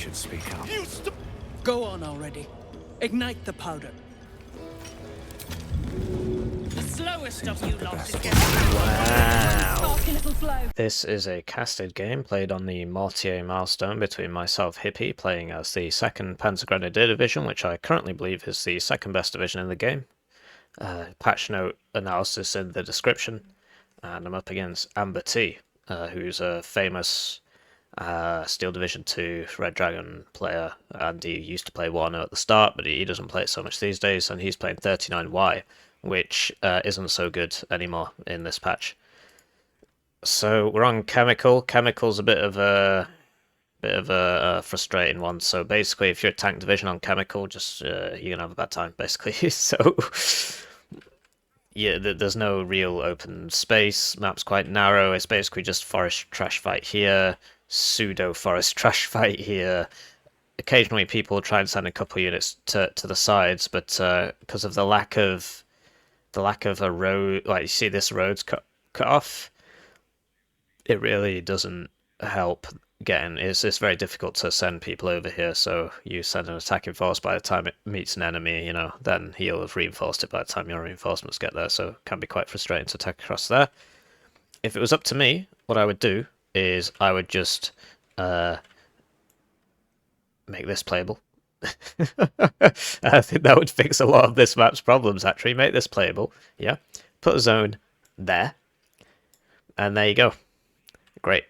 should speak up. Go on already. Ignite the powder. The slowest of you lot is getting Wow. This is a casted game played on the MORTIER Milestone between myself, Hippie, playing as the 2nd Panzergrenadier division, which I currently believe is the 2nd best division in the game. Patch note analysis in the description. And I'm up against AmberT, who's a famous Steel Division 2 Red Dragon player, and he used to play Warno at the start, but he doesn't play it so much these days, and he's playing 39Y, which isn't so good anymore in this patch. So we're on Chemical. Chemical's a bit of a frustrating one. So basically, if you're a tank division on Chemical, just you're gonna have a bad time, basically. So yeah, there's no real open space. Map's quite narrow. It's basically just forest trash fight here, pseudo forest trash fight here. Occasionally, people try and send a couple units to the sides, but because of the lack of a road, like you see, this road's cut off. It really doesn't help getting. It's very difficult to send people over here. So you send an attacking force, by the time it meets an enemy, you know, then he'll have reinforced it by the time your reinforcements get there. So it can be quite frustrating to attack across there. If it was up to me, what I would do is I would just make this playable. I think that would fix a lot of this map's problems, actually. Make this playable, yeah. Put a zone there, and there you go. Great.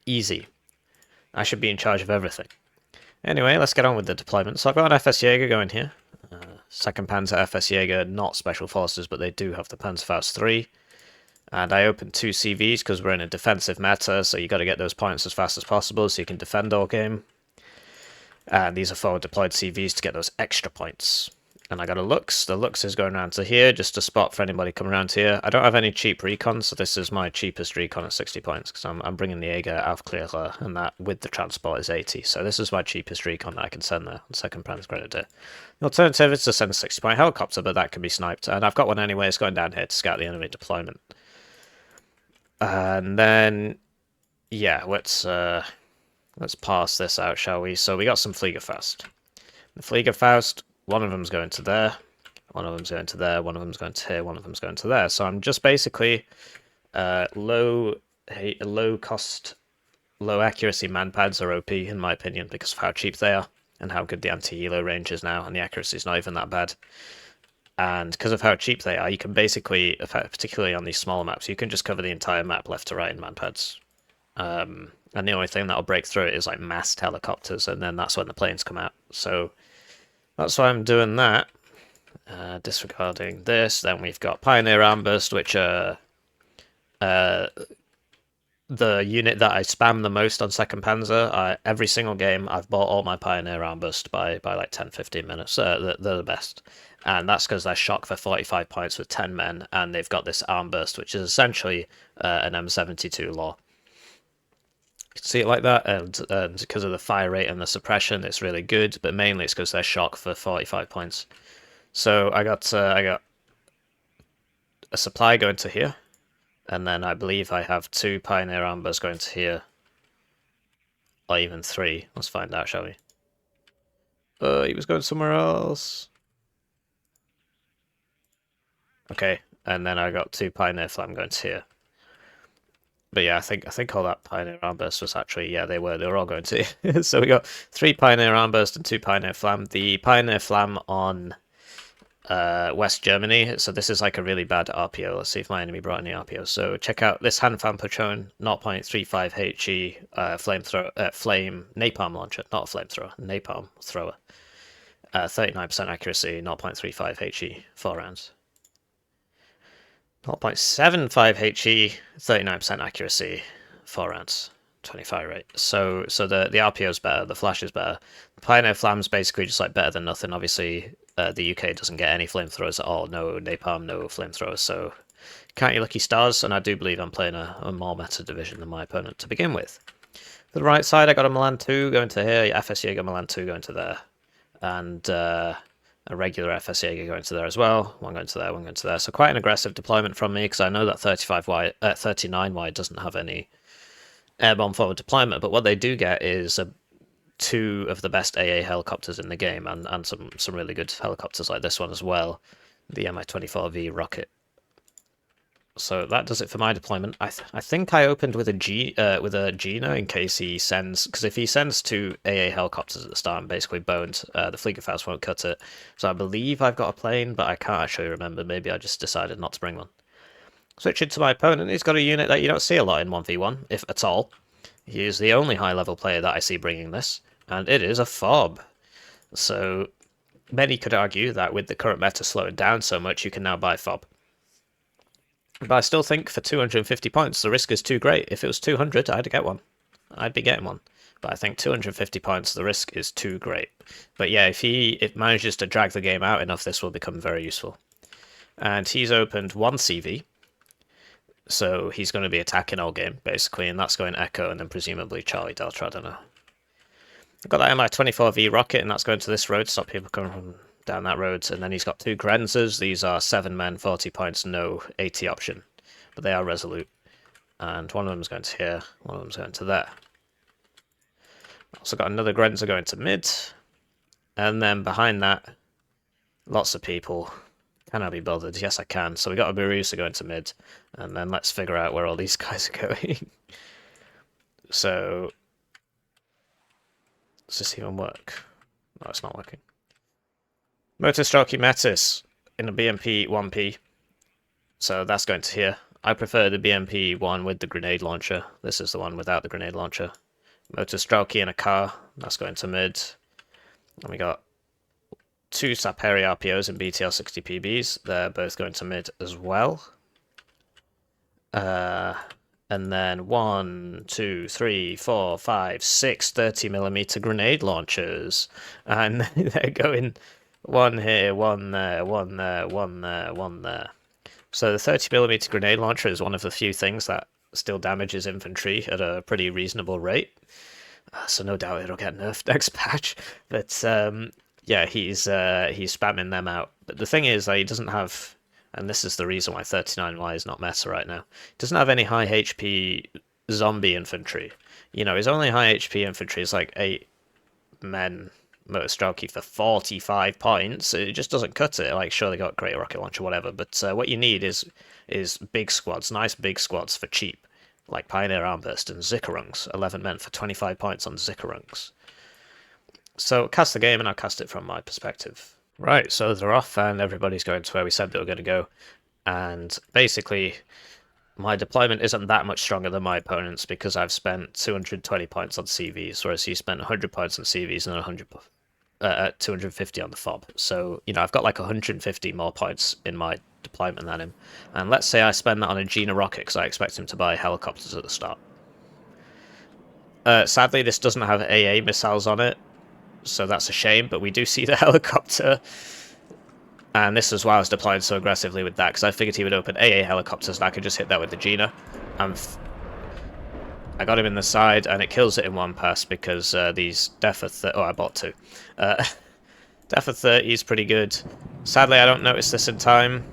Easy. I should be in charge of everything. Anyway, let's get on with the deployment. So I've got an YAAgA going here. 2nd Panzer YAAgA, not Special Forces, but they do have the Panzerfaust 3. And I opened 2 CVs because we're in a defensive meta, so you got to get those points as fast as possible so you can defend all game. And these are forward deployed CVs to get those extra points. And I got a Lux. The Lux is going around to here, just a spot for anybody coming around here. I don't have any cheap recon, so this is my cheapest recon at 60 points, because I'm bringing the YAAgA Aufklärer, and that with the transport is 80. So this is my cheapest recon that I can send there on 2nd Panzergrenadier. The alternative is to send a 60-point helicopter, but that can be sniped. And I've got one anyway, it's going down here to scout the enemy deployment. And then, yeah, let's pass this out, shall we? So we got some Fliegerfaust. The Fliegerfaust, one of them's going to there, one of them's going to there, one of them's going to here, one of them's going to there. So I'm just basically low cost, low accuracy manpads are OP in my opinion because of how cheap they are and how good the anti-helo range is now, and the accuracy is not even that bad. And because of how cheap they are, you can basically, particularly on these smaller maps, you can just cover the entire map left to right in manpads. And the only thing that'll break through it is like massed helicopters, and then that's when the planes come out. So that's why I'm doing that. Disregarding this, then we've got Pioneer Armburst, which are the unit that I spam the most on 2nd Panzer. Every single game, I've bought all my Pioneer Armburst by like 10-15 minutes. They're the best. And that's because they're shock for 45 points with 10 men, and they've got this Armburst, which is essentially an M72 law. You can see it like that, and because of the fire rate and the suppression, it's really good, but mainly it's because they're shock for 45 points. So I got a supply going to here, and then I believe I have 2 Pioneer Armbursts going to here, or even 3. Let's find out, shall we? He was going somewhere else. Okay, and then I got 2 Pioneer Flam going to here. But yeah, I think all that Pioneer Armburst was actually, yeah, they were all going to. So we got 3 Pioneer Armburst and 2 Pioneer Flam. The Pioneer Flam on West Germany, so this is like a really bad RPO. Let's see if my enemy brought any RPO. So check out this Handfam Patron, 0.35 HE flame napalm launcher, not a flamethrower, napalm thrower. 39% accuracy, 0.35 HE, 4 rounds. 0.75 HE, 39% accuracy, 4 rounds, 25 rate. So the RPO is better, the flash is better. The Pioneer Flam's basically just like better than nothing. Obviously, the UK doesn't get any flamethrowers at all. No napalm, no flamethrowers. So count your lucky stars. And I do believe I'm playing a more meta division than my opponent to begin with. To the right side, I got a Milan 2 going to here. YAAgA Milan 2 going to there, and a regular YAAgA going to there as well. One going to there, one going to there. So quite an aggressive deployment from me, because I know that 39Y doesn't have any airborne forward deployment, but what they do get is a two of the best AA helicopters in the game, and some really good helicopters like this one as well, the Mi-24V rocket. So that does it for my deployment. I think I opened with a Gina in case he sends, because if he sends two AA helicopters at the start, I'm basically boned. The Fliegerfaust won't cut it. So I believe I've got a plane, but I can't actually remember. Maybe I just decided not to bring one. Switching to my opponent, he's got a unit that you don't see a lot in 1v1, if at all. He is the only high-level player that I see bringing this, and it is a FOB. So many could argue that with the current meta slowing down so much, you can now buy FOB. But I still think for 250 points, the risk is too great. If it was 200, I'd get one. I'd be getting one. But I think 250 points, the risk is too great. But yeah, if he manages to drag the game out enough, this will become very useful. And he's opened one CV. So he's going to be attacking all game, basically, and that's going Echo and then presumably Charlie Delta, I don't know. I've got that Mi-24V rocket, and that's going to this road, stop people coming from down that road. And then he's got two Grenzers. These are 7 men, 40 points, no AT option. But they are resolute. And one of them's going to here, one of them's going to there. Also got another Grenzer going to mid. And then behind that, lots of people. Can I be bothered? Yes, I can. So we got a Barusa going to mid. And then let's figure out where all these guys are going. So, does this even work? No, it's not working. Motor Strelky Metis in a BMP 1P. So that's going to here. I prefer the BMP one with the grenade launcher. This is the one without the grenade launcher. Motor Strelky in a car. That's going to mid. And we got two Saperi RPOs and BTL 60 PBs. They're both going to mid as well. And then 1, 2, 3, 4, 5, 6 30mm grenade launchers. And they're going one here, one there, one there, one there, one there. So the 30mm grenade launcher is one of the few things that still damages infantry at a pretty reasonable rate. So no doubt it'll get nerfed next patch. But yeah, he's spamming them out. But the thing is that he doesn't have, and this is the reason why 39Y is not meta right now, he doesn't have any high HP zombie infantry. You know, his only high HP infantry is like 8 men Motor Strelky for 45 points. It just doesn't cut it. Like, sure, they got great rocket launcher, whatever, but what you need is big squads, nice big squads for cheap, like Pioneer Armburst and Zickerungs, 11 men for 25 points on Zickerungs. So cast the game, and I'll cast it from my perspective. Right, so they're off, and everybody's going to where we said they were going to go. And basically, my deployment isn't that much stronger than my opponent's because I've spent 220 points on CVs, whereas he spent 100 points on CVs and 250 on the FOB. So, you know, I've got like 150 more points in my deployment than him. And let's say I spend that on a Gina rocket because I expect him to buy helicopters at the start. Sadly, this doesn't have AA missiles on it, so that's a shame, but we do see the helicopter. And this is why I was deploying so aggressively with that, because I figured he would open AA helicopters and I could just hit that with the Gina. I got him in the side, and it kills it in one pass because these Defa 30... Oh, I bought two. Defa 30 is pretty good. Sadly, I don't notice this in time.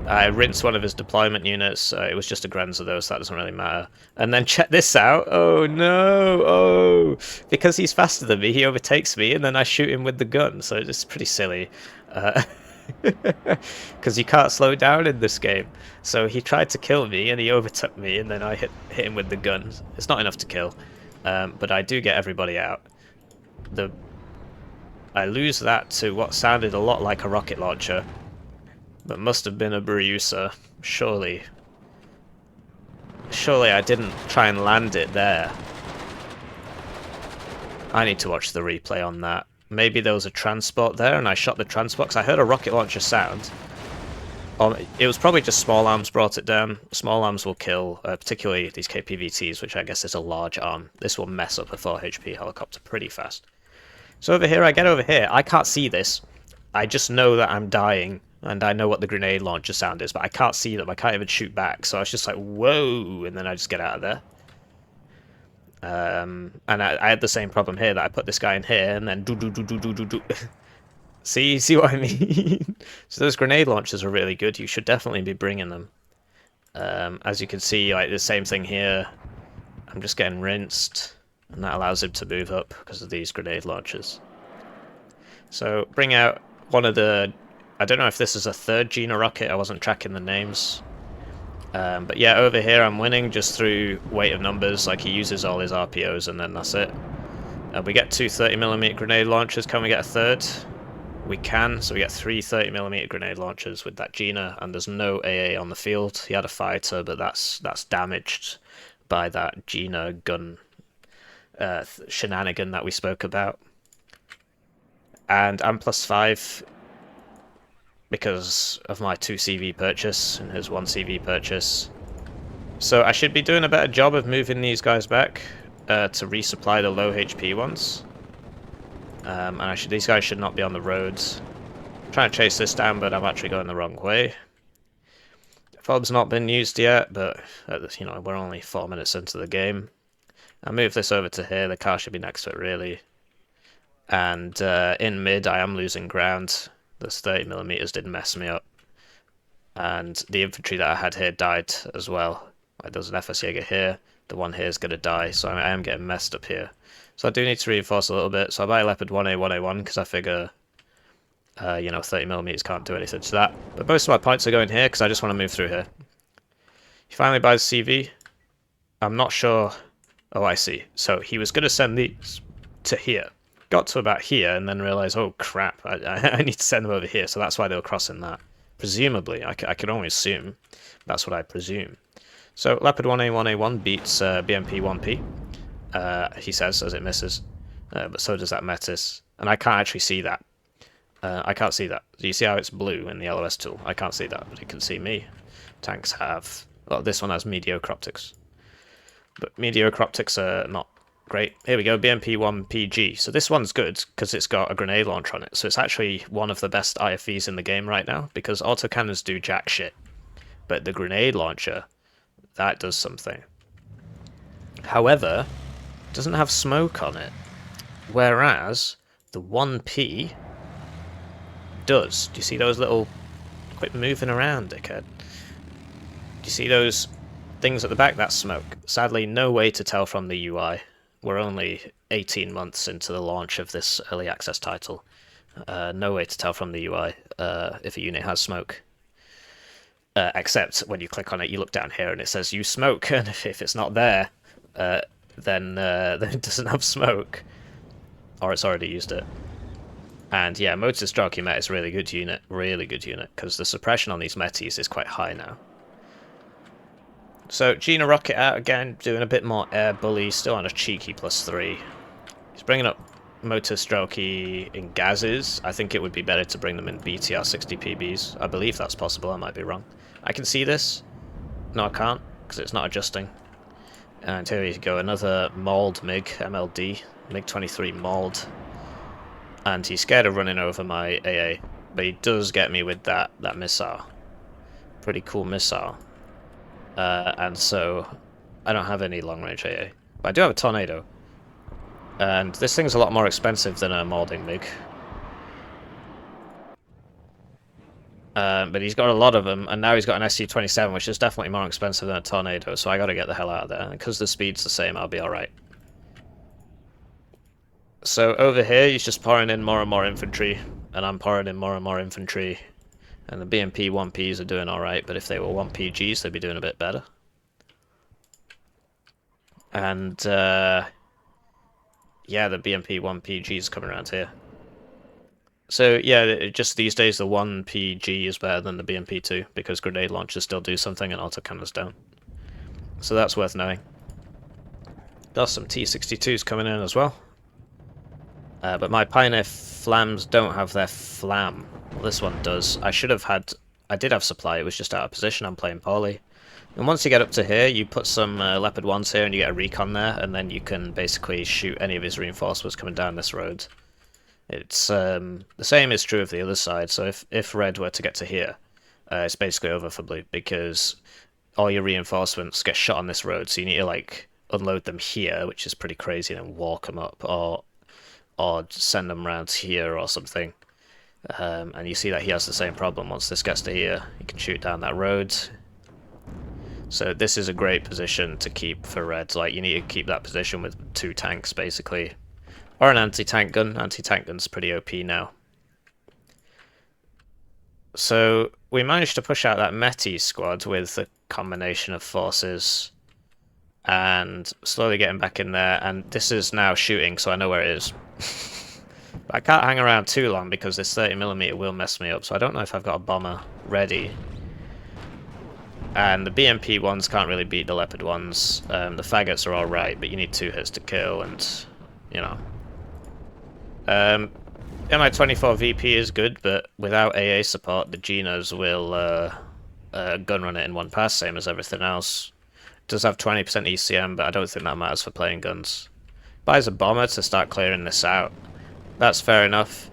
I rinsed one of his deployment units. It was just a Grenzer, though, so that doesn't really matter. And then check this out. Oh, no. Oh. Because he's faster than me, he overtakes me, and then I shoot him with the gun. So it's pretty silly. Because you can't slow down in this game. So he tried to kill me, and he overtook me, and then I hit him with the gun. It's not enough to kill. But I do get everybody out. I lose that to what sounded a lot like a rocket launcher. But must have been a Barusa, surely. Surely I didn't try and land it there. I need to watch the replay on that. Maybe there was a transport there and I shot the transport, because I heard a rocket launcher sound. It was probably just small arms brought it down. Small arms will kill, particularly these KPVTs, which I guess is a large arm. This will mess up a 4 HP helicopter pretty fast. So over here, I get over here. I can't see this. I just know that I'm dying. And I know what the grenade launcher sound is, but I can't see them. I can't even shoot back. So I was just like, whoa, and then I just get out of there. And I had the same problem here, that I put this guy in here, and then do. See what I mean? So those grenade launchers are really good. You should definitely be bringing them. As you can see, like the same thing here. I'm just getting rinsed. and that allows him to move up because of these grenade launchers. So bring out one of the... I don't know if this is a third Gina rocket, I wasn't tracking the names. But yeah, over here I'm winning just through weight of numbers, like he uses all his RPOs and then that's it. We get two 30mm grenade launchers, can we get a third? We can, so we get three 30mm grenade launchers with that Gina, and there's no AA on the field. He had a fighter, but that's damaged by that Gina gun shenanigan that we spoke about. And I'm +5 because of my 2 CV purchase and his 1 CV purchase. So I should be doing a better job of moving these guys back to resupply the low HP ones. And these guys should not be on the roads. I'm trying to chase this down, but I'm actually going the wrong way. FOB's not been used yet, but you know, we're only 4 minutes into the game. I move this over to here, the car should be next to it really. And in mid I am losing ground. This 30mm did mess me up. And the infantry that I had here died as well. Like, there's an FOB here, the one here is going to die, so I am getting messed up here. So I do need to reinforce a little bit, so I buy Leopard 1A, 1A1 because I figure, you know, 30mm can't do anything to that. But most of my points are going here because I just want to move through here. He finally buys CV. I'm not sure... Oh, I see. So he was going to send these to here. Got to about here and then realised, oh crap, I need to send them over here, so that's why they were crossing that. Presumably, I can only assume. That's what I presume. So Leopard 1A, 1A1 beats BMP 1P. He says as it misses, but so does that Metis, and I can't actually see that. I can't see that. Do you see how it's blue in the LOS tool? I can't see that, but you can see me. Tanks have... Well, this one has mediocre optics. But mediocre optics are not great. Here we go, BMP 1PG. So this one's good because it's got a grenade launcher on it. So it's actually one of the best IFVs in the game right now because autocannons do jack shit. But the grenade launcher, that does something. However, it doesn't have smoke on it. Whereas the 1P does. Do you see those little... Quit moving around, dickhead. Do you see those things at the back? That's smoke. Sadly, no way to tell from the UI. We're only 18 months into the launch of this early access title. No way to tell from the UI if a unit has smoke. Except when you click on it, you look down here and it says use smoke, and if it's not there, then it doesn't have smoke. Or it's already used it. And yeah, Motor's Strelk Met is a really good unit, because the suppression on these Metis is quite high now. So Gina rocket out again, doing a bit more air bully, still on a cheeky +3. He's bringing up Motor Strelky in Gazes. I think it would be better to bring them in BTR 60 PBs. I believe that's possible, I might be wrong. I can see this. No, I can't, because it's not adjusting. And here we go, another mauled MiG, MLD, MiG-23 mauled. And he's scared of running over my AA, but he does get me with that missile. Pretty cool missile. And so I don't have any long-range AA, but I do have a Tornado. And this thing's a lot more expensive than a maulding MiG. But he's got a lot of them, and now he's got an SU-27, which is definitely more expensive than a Tornado, so I gotta get the hell out of there. And because the speed's the same, I'll be alright. So over here, he's just pouring in more and more infantry, and I'm pouring in more and more infantry. And the BMP 1Ps are doing alright, but if they were 1PGs, they'd be doing a bit better. And, yeah, the BMP 1PGs coming around here. So, yeah, just these days, the 1PG is better than the BMP 2, because grenade launchers still do something and autocannons don't. So that's worth knowing. Got some T-62s coming in as well. But my Pioneer Flams don't have their flam. Well, this one does. I did have supply, it was just out of position, I'm playing poorly. And once you get up to here, you put some Leopard 1s here and you get a recon there, and then you can basically shoot any of his reinforcements coming down this road. It's the same is true of the other side, so if red were to get to here, it's basically over for blue, because all your reinforcements get shot on this road, so you need to like unload them here, which is pretty crazy, and then walk them up, or send them around here or something. And you see that he has the same problem. Once this gets to here, you can shoot down that road. So this is a great position to keep for Reds. Like, you need to keep that position with 2 tanks, basically. Or an anti-tank gun. Anti-tank gun's pretty OP now. So we managed to push out that Meti squad with a combination of forces and slowly getting back in there, and this is now shooting, so I know where it is. But I can't hang around too long because this 30mm will mess me up, so I don't know if I've got a bomber ready. And the BMP ones can't really beat the Leopard ones. The faggots are alright, but you need 2 hits to kill, and, you know. MI-24 VP is good, but without AA support, the Genos will gun run it in one pass, same as everything else. It does have 20% ECM, but I don't think that matters for playing guns. Buys a bomber to start clearing this out. That's fair enough.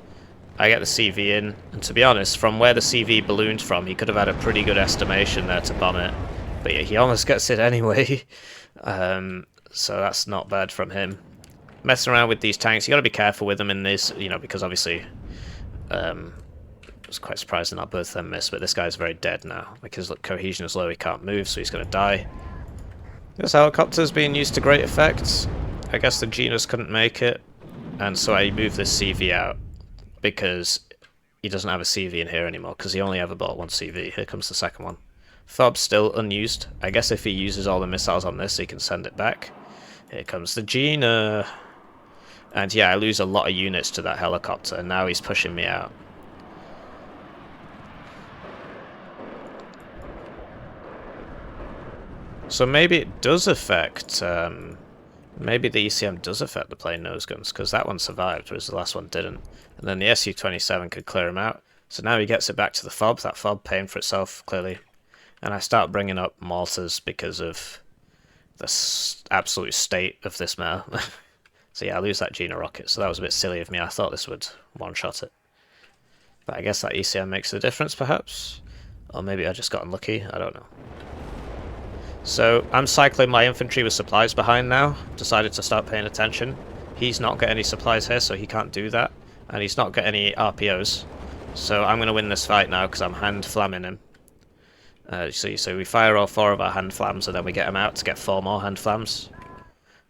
I get the CV in, and to be honest, from where the CV ballooned from, he could have had a pretty good estimation there to bomb it. But yeah, he almost gets it anyway. So that's not bad from him. Messing around with these tanks, you got to be careful with them in this, you know, because obviously, I was quite surprised that not both of them missed, but this guy's very dead now. Like, his cohesion is low, he can't move, so he's going to die. This helicopter's being used to great effect. I guess the Genos couldn't make it, and so I moved this CV out, because he doesn't have a CV in here anymore, because he only ever bought 1 CV. Here comes the second one. FOB still unused. I guess if he uses all the missiles on this, he can send it back. Here comes the Gina. And yeah, I lose a lot of units to that helicopter, and now he's pushing me out. So maybe it does affect, maybe the ECM does affect the plain nose guns, because that one survived, whereas the last one didn't. And then the Su-27 could clear him out. So now he gets it back to the FOB, that FOB paying for itself, clearly. And I start bringing up mortars because of the absolute state of this mare. So yeah, I lose that Gina rocket, so that was a bit silly of me. I thought this would one-shot it. But I guess that ECM makes a difference, perhaps? Or maybe I just got unlucky, I don't know. So I'm cycling my infantry with supplies behind now. Decided to start paying attention. He's not got any supplies here, so he can't do that. And he's not got any RPOs. So I'm going to win this fight now, because I'm hand-flamming him. So we fire all 4 of our hand flams, and then we get them out to get 4 more hand flams.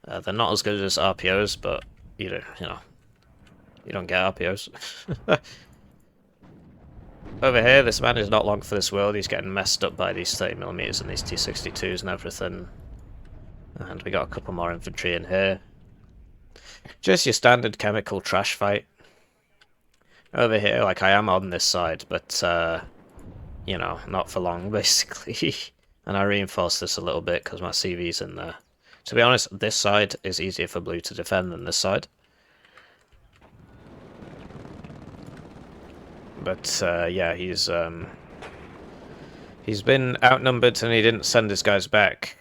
They're not as good as RPOs, but you know, you don't get RPOs. Over here, this man is not long for this world. He's getting messed up by these 30mm and these T-62s and everything. And we got a couple more infantry in here. Just your standard chemical trash fight. Over here, like, I am on this side, but you know, not for long, basically. And I reinforced this a little bit because my CV's in there. To be honest, this side is easier for blue to defend than this side. But yeah, he's been outnumbered and he didn't send his guys back.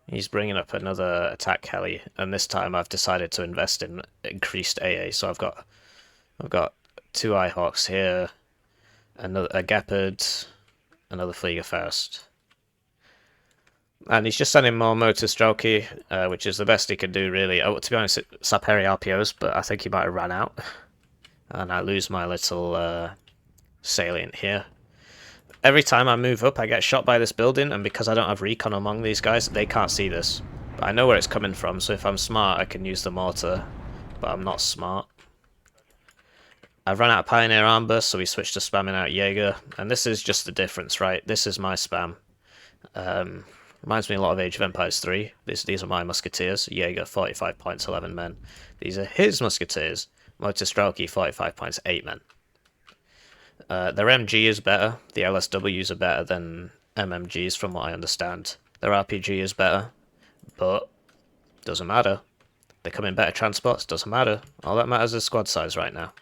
He's bringing up another attack heli, and this time I've decided to invest in increased AA. So I've got 2 Ihawks here, a Gepard, another Fliegerfaust. And he's just sending more motor Strelky, which is the best he can do, really. Oh, to be honest, it's Saperi RPOs, but I think he might have ran out. And I lose my little salient here. Every time I move up, I get shot by this building, and because I don't have recon among these guys, they can't see this. But I know where it's coming from, so if I'm smart, I can use the mortar. But I'm not smart. I've run out of Pioneer Armburst, so we switched to spamming out YAAgA. And this is just the difference, right? This is my spam. Reminds me a lot of Age of Empires 3. These are my musketeers. YAAgA, 45 points, 11 men. These are his musketeers. Motor Strelky, 45 points, 8 men. Their MG is better. The LSWs are better than MMGs, from what I understand. Their RPG is better, but doesn't matter. They come in better transports, doesn't matter. All that matters is squad size right now.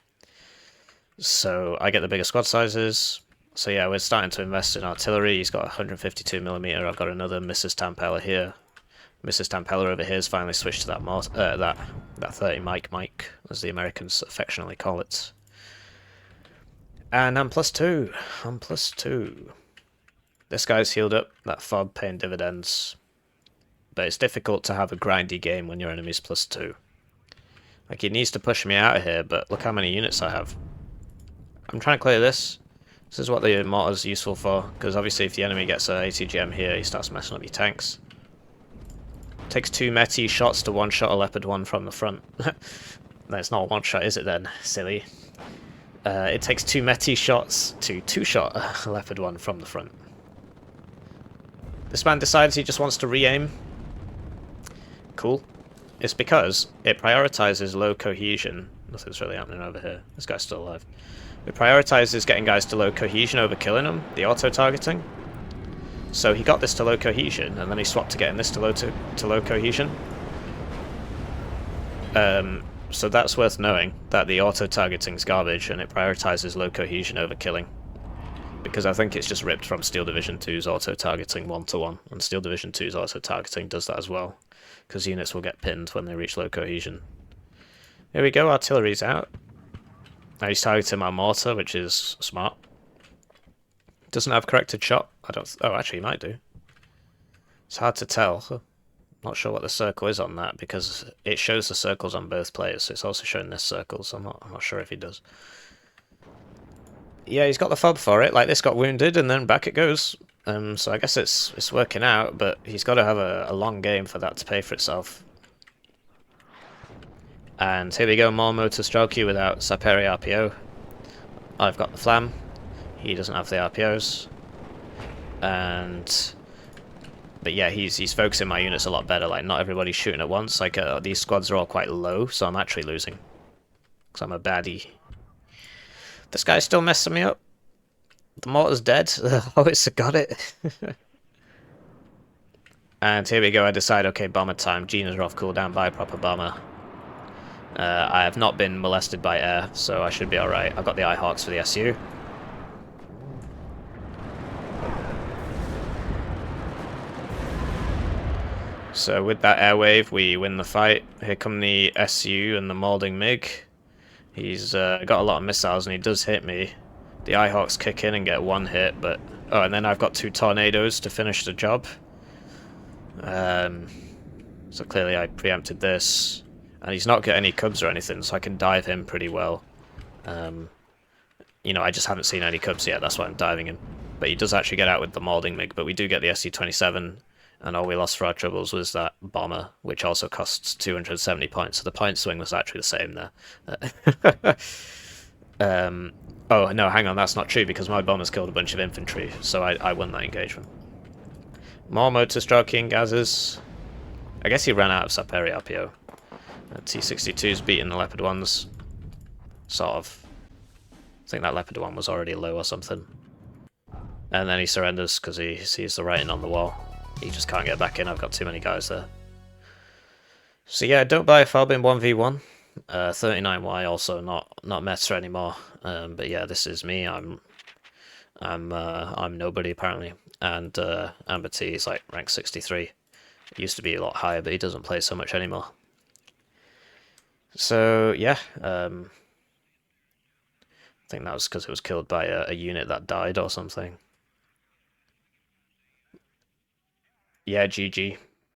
So I get the bigger squad sizes. So yeah, we're starting to invest in artillery. He's got 152mm. I've got another Mrs. Tampella here. Mrs. Tampella over here has finally switched to that 30 Mike, as the Americans affectionately call it. And I'm +2. I'm +2. This guy's healed up. That FOB paying dividends. But it's difficult to have a grindy game when your enemy's +2. Like, he needs to push me out of here, but look how many units I have. I'm trying to clear this. This is what the mortar's useful for, because obviously if the enemy gets a ATGM here, he starts messing up your tanks. Takes 2 Meti shots to one-shot a Leopard 1 from the front. That's not a one-shot, is it then? Silly. It takes 2 Meti shots to two-shot a Leopard 1 from the front. This man decides he just wants to re-aim. Cool. It's because it prioritizes low cohesion. Nothing's really happening over here. This guy's still alive. It prioritizes getting guys to low cohesion over killing them, the auto-targeting. So he got this to low cohesion, and then he swapped to getting this to low cohesion. So that's worth knowing, that the auto-targeting's garbage, and it prioritizes low cohesion over killing. Because I think it's just ripped from Steel Division 2's auto-targeting 1-to-1, and Steel Division 2's auto-targeting does that as well, because units will get pinned when they reach low cohesion. Here we go, artillery's out. Now he's targeting my mortar, which is smart. Doesn't have corrected shot. Oh, actually, he might do. It's hard to tell. Not sure what the circle is on that, because it shows the circles on both players, so it's also showing this circle, so I'm not sure if he does. Yeah, he's got the FOB for it. Like, this got wounded, and then back it goes. So I guess it's working out, but he's got to have a long game for that to pay for itself. And here we go, more motor Strelk without Saperi RPO. I've got the Flam. He doesn't have the RPOs. But yeah, he's focusing my units a lot better. Like, not everybody's shooting at once. Like, these squads are all quite low, so I'm actually losing. Because I'm a baddie. This guy's still messing me up. The mortar's dead. Oh, it's got it. And here we go, I decide, okay, bomber time. Genas are off cooldown, buy a proper bomber. I have not been molested by air, so I should be alright. I've got the Ihawks for the SU. So with that air wave, we win the fight. Here come the SU and the Maulding MiG. He's got a lot of missiles and he does hit me. The Ihawks kick in and get 1 hit, but... Oh, and then I've got 2 tornadoes to finish the job. So clearly I preempted this. And he's not got any cubs or anything, so I can dive him pretty well. You know, I just haven't seen any cubs yet, that's why I'm diving him. But he does actually get out with the Maulding MiG, but we do get the SC-27, and all we lost for our troubles was that bomber, which also costs 270 points, so the point swing was actually the same there. Oh, no, hang on, that's not true, because my bombers killed a bunch of infantry, so I won that engagement. More motor Strelk gazes. I guess he ran out of Saperi RPO. T-62's beating the Leopard 1s. Sort of. I think that Leopard 1 was already low or something. And then he surrenders because he sees the writing on the wall. He just can't get back in, I've got too many guys there. So yeah, don't buy a FOB in 1v1. 39Y also not meta anymore. But yeah, this is me. I'm nobody apparently. And AmberT is like rank 63. It used to be a lot higher, but he doesn't play so much anymore. So yeah, I think that was because it was killed by a unit that died or something. Yeah, GG.